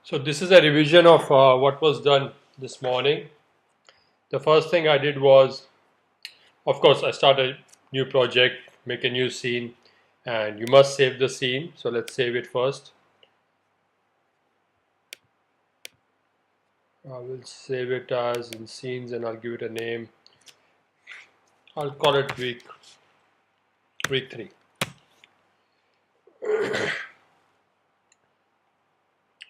So this is a revision of what was done this morning. The first thing I did was, of course, I started a new project, make a new scene, and you must save the scene. So let's save it first. I will save it as in scenes and I'll give it a name. I'll call it week 3.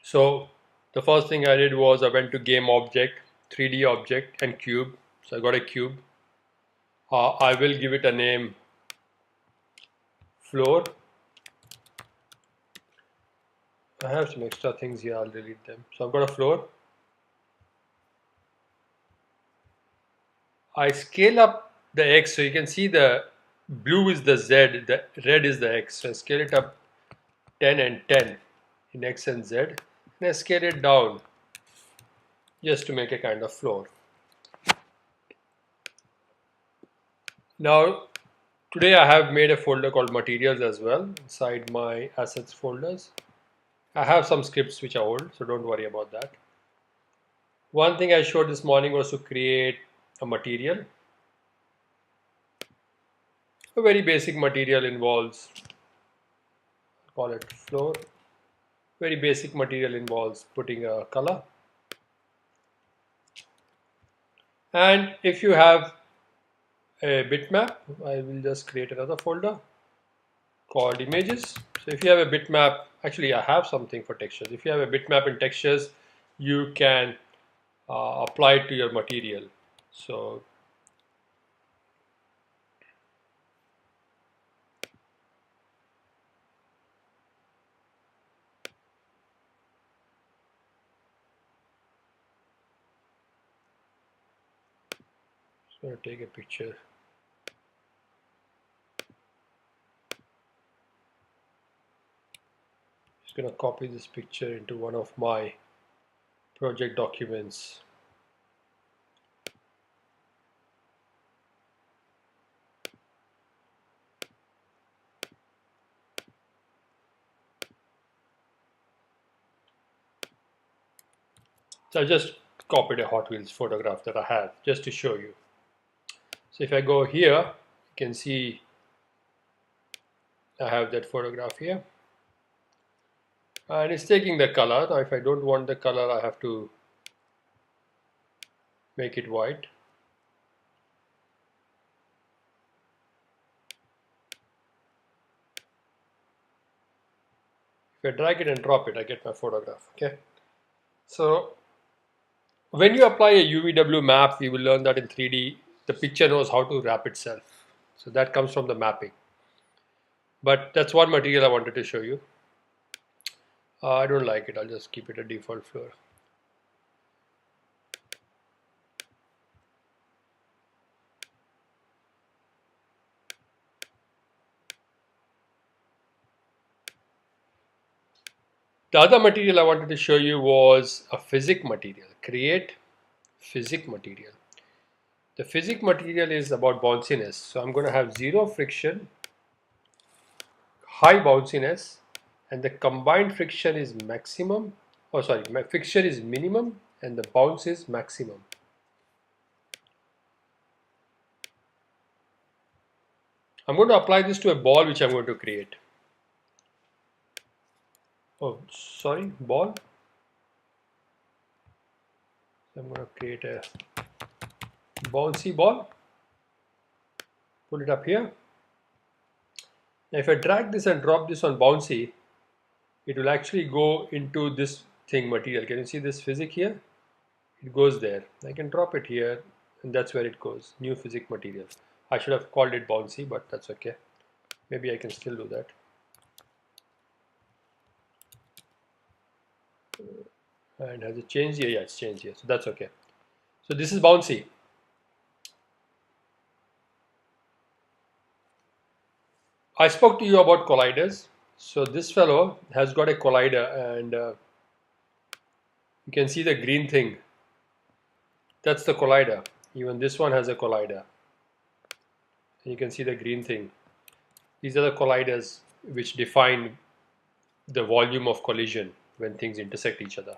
So the first thing I did was I went to game object, 3D object and cube. So I got a cube. I will give it a name floor. I have some extra things here, I'll delete them. So I've got a floor. I scale up the X, so you can see the blue is the Z, the red is the X. So I scale it up 10 and 10 in X and Z, and I scale it down just to make a kind of floor. Now, today I have made a folder called materials as well inside my assets folders. I have some scripts which are old, so don't worry about that. One thing I showed this morning was to create a material. A very basic material involves, call it floor. Very basic material involves putting a color. And if you have a bitmap, I will just create another folder called images. So if you have a bitmap, actually I have something for textures. If you have a bitmap in textures, you can apply it to your material. So I'm going to take a picture. Just going to copy this picture into one of my project documents. So I just copied a Hot Wheels photograph that I have just to show you. So if I go here, you can see I have that photograph here. And it's taking the color. Now if I don't want the color, I have to make it white. If I drag it and drop it, I get my photograph. Okay. So when you apply a UVW map, we will learn that in 3D, the picture knows how to wrap itself. So that comes from the mapping. But that's one material I wanted to show you. I don't like it. I'll just keep it a default floor. The other material I wanted to show you was a physic material. Create physic material. The physic material is about bounciness. So I'm going to have zero friction, high bounciness, and the combined friction is maximum. Oh, sorry, my friction is minimum and the bounce is maximum. I'm going to apply this to a ball which I'm going to create. Oh, sorry, ball. I'm going to create a bouncy ball. Put it up here. Now if I drag this and drop this on bouncy, it will actually go into this thing material. Can you see this physic here? It goes there. I can drop it here and that's where it goes. New physic material. I should have called it bouncy, but that's okay. Maybe I can still do that. And has it changed here? Yeah, it's changed here. So that's okay. So this is bouncy. I spoke to you about colliders. So this fellow has got a collider and you can see the green thing. That's the collider. Even this one has a collider. And you can see the green thing. These are the colliders which define the volume of collision. when things intersect each other.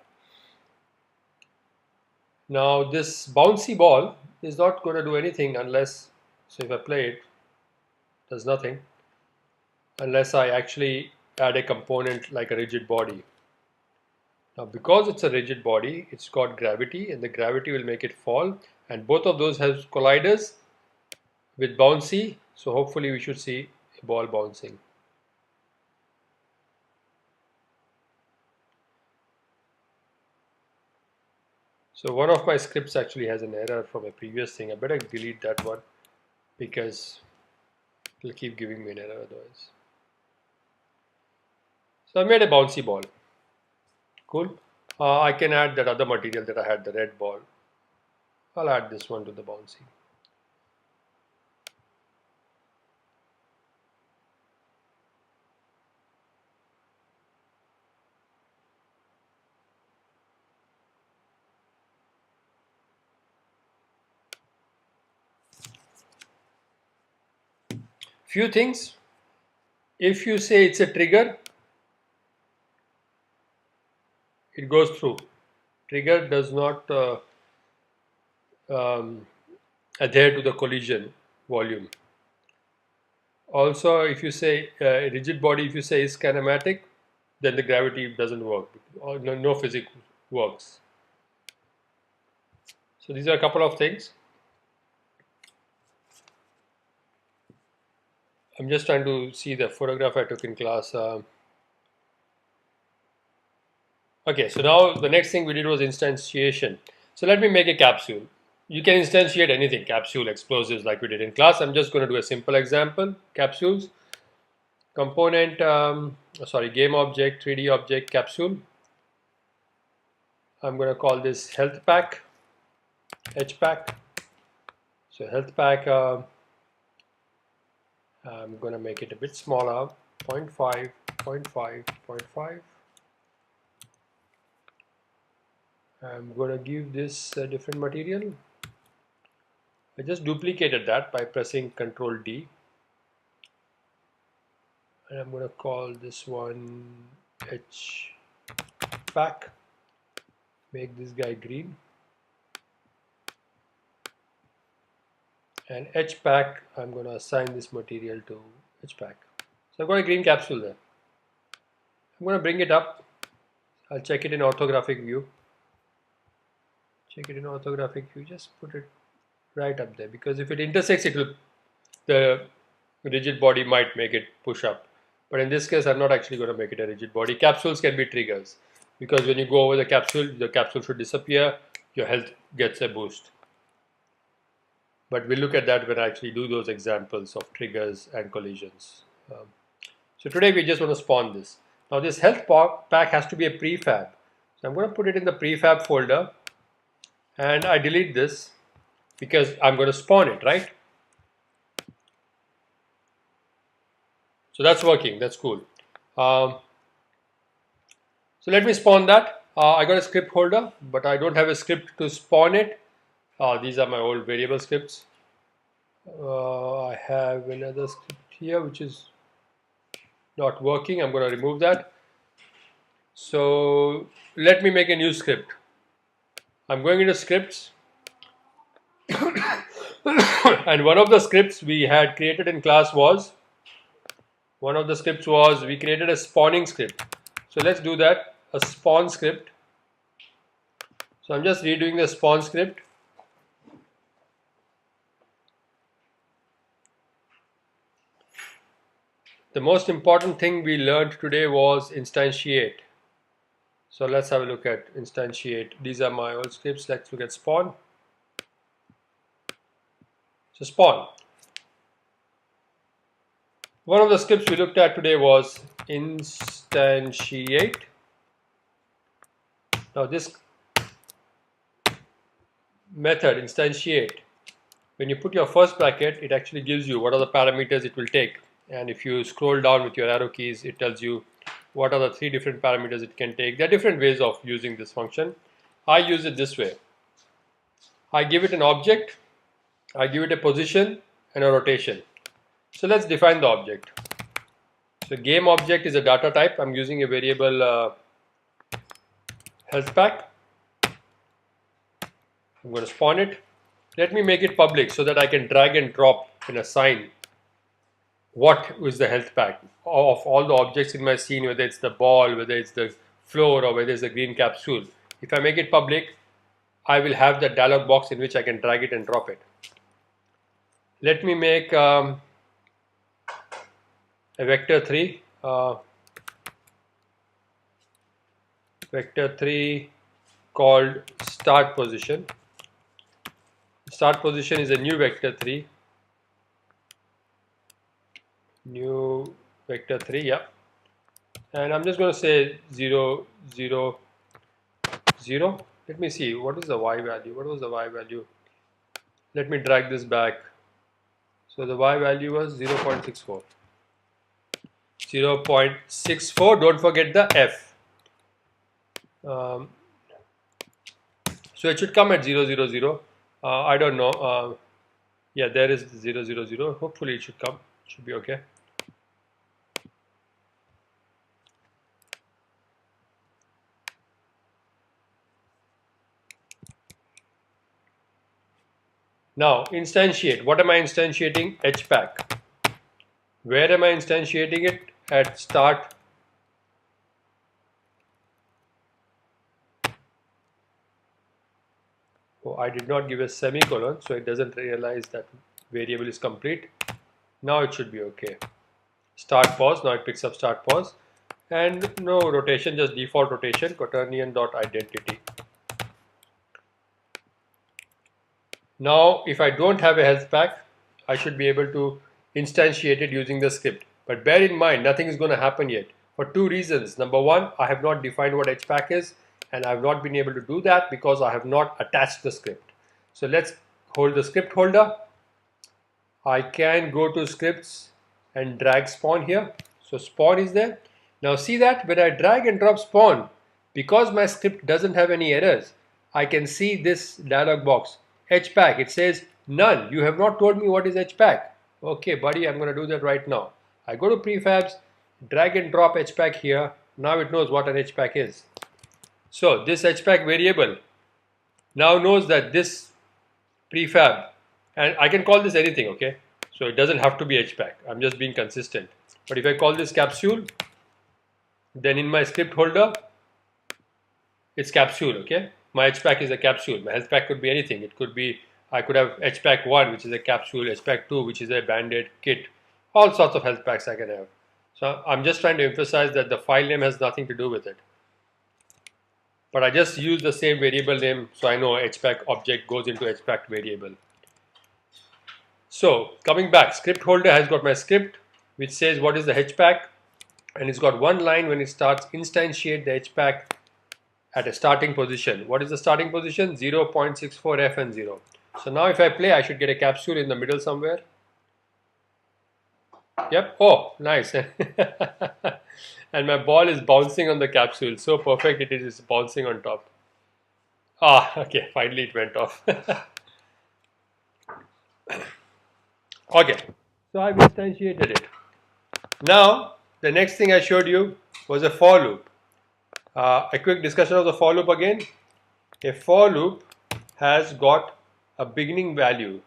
Now this bouncy ball is not going to do anything unless, so if I play it, does nothing unless I actually add a component like a rigid body. Now because it's a rigid body, it's got gravity, and the gravity will make it fall, and both of those have colliders with bouncy, so hopefully we should see a ball bouncing. So one of my scripts actually has an error from a previous thing. I better delete that one because it'll keep giving me an error otherwise. So I made a bouncy ball. Cool. I can add that other material that I had, the red ball. I'll add this one to the bouncy. Few things. If you say it's a trigger, it goes through. Trigger does not adhere to the collision volume. Also, if you say a rigid body, if you say is kinematic, then the gravity doesn't work. No physics works. So these are a couple of things. I'm just trying to see the photograph I took in class. Okay, so now the next thing we did was instantiation. So let me make a capsule. You can instantiate anything, capsule, explosives, like we did in class. I'm just going to do a simple example, capsules. Component, game object, 3D object, capsule. I'm going to call this health pack, H pack. So health pack, I'm going to make it a bit smaller, 0.5, 0.5, 0.5. I'm going to give this a different material. I just duplicated that by pressing Ctrl D. And I'm going to call this one H pack. Make this guy green. And H pack, I'm going to assign this material to H pack. So I've got a green capsule there. I'm going to bring it up. I'll check it in orthographic view. Check it in orthographic view. Just put it right up there, because if it intersects, the rigid body might make it push up. But in this case, I'm not actually going to make it a rigid body. Capsules can be triggers, because when you go over the capsule should disappear. Your health gets a boost. But we'll look at that when I actually do those examples of triggers and collisions. So today we just want to spawn this. Now this health pack has to be a prefab. So I'm going to put it in the prefab folder, and I delete this because I'm going to spawn it, right? So that's working, that's cool. So let me spawn that. I got a script holder, but I don't have a script to spawn it. These are my old variable scripts. I have another script here which is not working. I'm going to remove that. So let me make a new script. I'm going into scripts. And one of the scripts we had created in class was, we created a spawning script. So let's do that, a spawn script. So I'm just redoing the spawn script. The most important thing we learned today was instantiate. So let's have a look at instantiate. These are my old scripts. Let's look at spawn. So spawn. One of the scripts we looked at today was instantiate. Now this method, instantiate, when you put your first bracket, it actually gives you what are the parameters it will take. And if you scroll down with your arrow keys, it tells you what are the 3 different parameters it can take. There are different ways of using this function. I use it this way. I give it an object, I give it a position and a rotation. So let's define the object. So game object is a data type. I'm using a variable health pack. I'm going to spawn it. Let me make it public so that I can drag and drop and assign what is the health pack of all the objects in my scene, whether it's the ball, whether it's the floor, or whether it's the green capsule. If I make it public, I will have that dialog box in which I can drag it and drop it. Let me make a vector 3. Vector 3 called start position. Start position is a new vector 3. New vector 3, yeah. And I'm just going to say 0, 0, 0. Let me see, what is the y value? What was the y value? Let me drag this back. So the y value was 0.64. 0.64, don't forget the f. So it should come at 0, 0, 0. I don't know. Yeah, there is 0, 0, 0. Hopefully it should come. It should be okay. Now, instantiate. What am I instantiating? HPack. Where am I instantiating it? At start. Oh, I did not give a semicolon, so it doesn't realize that variable is complete. Now it should be okay. Start pause. Now it picks up start pause. And no rotation, just default rotation, quaternion.identity. Now, if I don't have a health pack, I should be able to instantiate it using the script. But bear in mind, nothing is going to happen yet for two reasons. Number one, I have not defined what HPack is, and I have not been able to do that because I have not attached the script. So let's hold the script holder. I can go to scripts and drag spawn here. So spawn is there. Now see that when I drag and drop spawn, because my script doesn't have any errors, I can see this dialog box. HPack, it says none. You have not told me what is HPack. Okay, buddy, I'm going to do that right now. I go to prefabs, drag and drop HPack here. Now it knows what an HPack is. So this HPack variable now knows that this prefab, and I can call this anything, okay? So it doesn't have to be HPack. I'm just being consistent. But if I call this capsule, then in my script holder, it's capsule, okay? My HPack is a capsule. My health pack could be anything. It could be, I could have HPack 1, which is a capsule, HPack 2, which is a banded kit. All sorts of health packs I can have. So I'm just trying to emphasize that the file name has nothing to do with it. But I just use the same variable name, so I know HPack object goes into HPack variable. So coming back, script holder has got my script, which says what is the HPack, and it's got one line when it starts instantiate the HPack at a starting position. What is the starting position? 0.64 F and 0. So now if I play, I should get a capsule in the middle somewhere. Yep. Oh, nice. And my ball is bouncing on the capsule. So perfect it is bouncing on top. Ah, okay. Finally it went off. Okay. So I've instantiated it. Now, the next thing I showed you was a for loop. A quick discussion of the for loop again. A for loop has got a beginning value.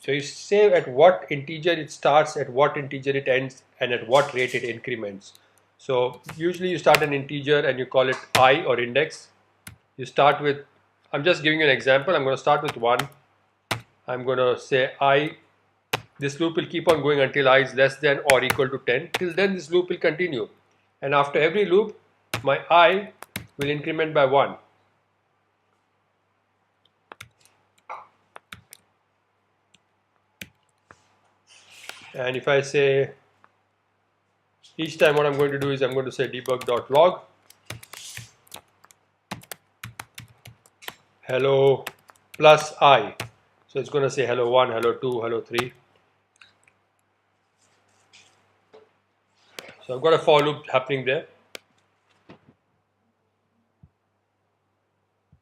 So you say at what integer it starts, at what integer it ends, and at what rate it increments. So usually you start an integer and you call it I or index. You start with, I'm just giving you an example. I'm going to start with 1. I'm going to say I. This loop will keep on going until I is less than or equal to 10. Till then this loop will continue. And after every loop, my I will increment by 1. And if I say, each time what I'm going to do is I'm going to say debug.log hello plus I. So it's going to say hello 1, hello 2, hello 3. So I've got a for loop happening there.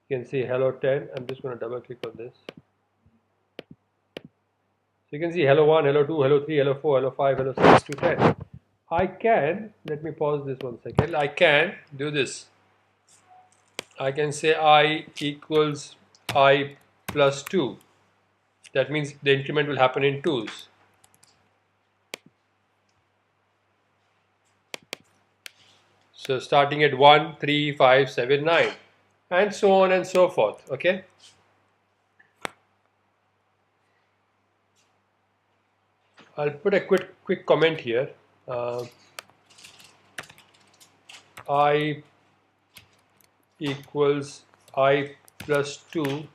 You can see hello 10. I'm just going to double click on this. So you can see hello 1, hello 2, hello 3, hello 4, hello 5, hello 6 to 10. I can, let me pause this 1 second. I can do this. I can say I equals I plus 2. That means the increment will happen in twos. So starting at 1, 3, 5, 7, 9, and so on and so forth. Okay. I'll put a quick comment here. I equals I plus 2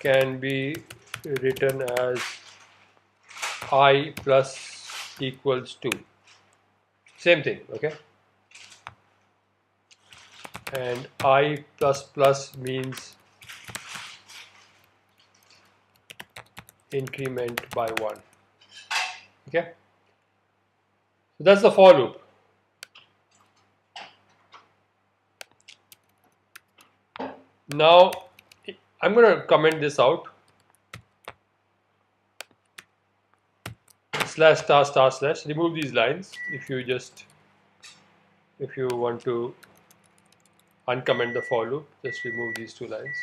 can be written as I plus equals 2. Same thing, okay? And I plus plus means increment by 1. Okay? So that's the for loop. Now I'm going to comment this out. Slash star star slash. Remove these lines if you want to uncomment the for loop. Just remove these two lines.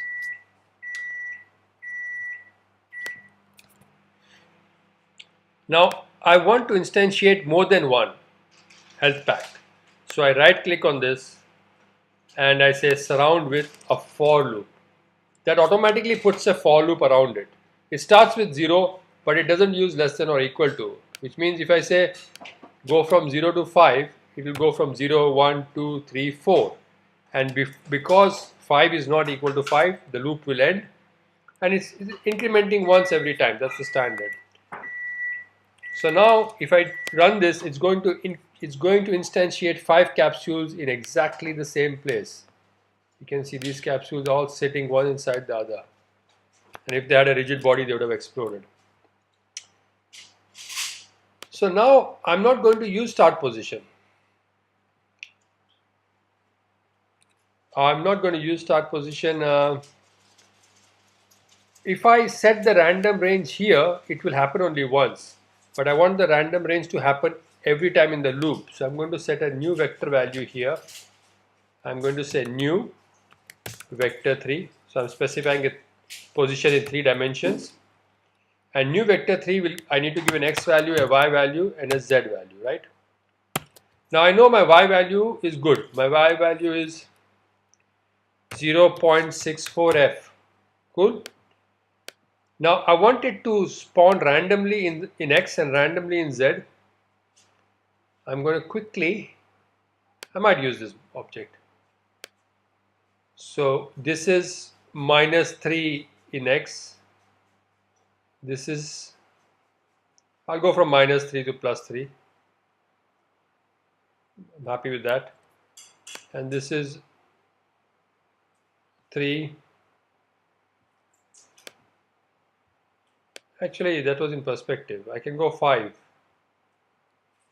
Now I want to instantiate more than one health pack. So I right click on this and I say surround with a for loop. That automatically puts a for loop around it. It starts with 0, but it doesn't use less than or equal to, which means if I say go from 0 to 5, it will go from 0, 1, 2, 3, 4. And because 5 is not equal to 5, the loop will end. And it's incrementing once every time. That's the standard. So now if I run this, it's going to instantiate 5 capsules in exactly the same place. You can see these capsules all sitting one inside the other. And if they had a rigid body, they would have exploded. So now I'm not going to use start position. I'm not going to use start position. If I set the random range here, it will happen only once. But I want the random range to happen every time in the loop. So I'm going to set a new vector value here. I'm going to say new vector 3. So I'm specifying a position in 3 dimensions. And new vector 3 I need to give an x value, a y value, and a z value, right? Now I know my y value is good. My y value is 0.64f. Cool. Now I want it to spawn randomly in x and randomly in z. I'm going to I might use this object. So this is -3 in x. This is, I'll go from -3 to +3. I'm happy with that. And this is 3. Actually, that was in perspective. I can go 5,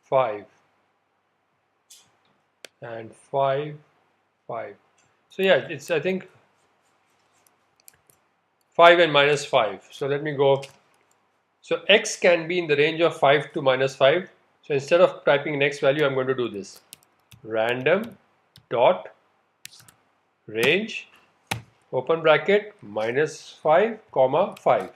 5, and 5, 5. So yeah, it's I think 5 and -5. So let me go. So x can be in the range of 5 to -5. So instead of typing an x value, I'm going to do this. Random dot range open bracket -5, comma 5.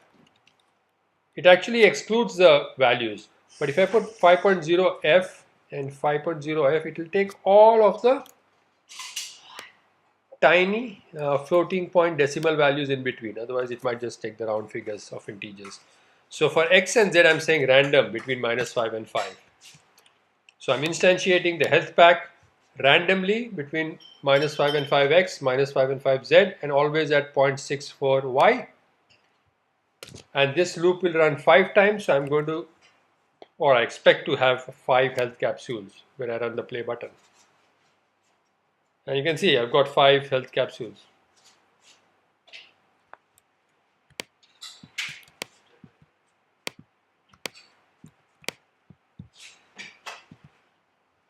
It actually excludes the values. But if I put 5.0f and 5.0f, it will take all of the tiny floating point decimal values in between. Otherwise, it might just take the round figures of integers. So for x and z, I'm saying random between -5 and 5. So I'm instantiating the health pack randomly between -5 and 5x, -5 and 5z, and always at 0.64y. And this loop will run 5 times. So I'm going to, or I expect to have 5 health capsules when I run the play button. And you can see I've got 5 health capsules.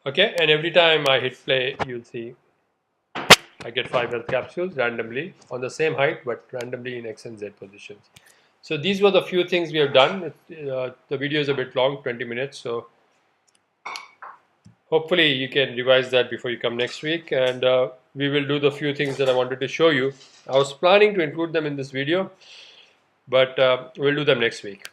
Okay, and every time I hit play, you'll see I get 5 health capsules randomly on the same height, but randomly in x and z positions. So these were the few things we have done. The video is a bit long, 20 minutes. So Hopefully you can revise that before you come next week, and we will do the few things that I wanted to show you. I was planning to include them in this video, but we'll do them next week.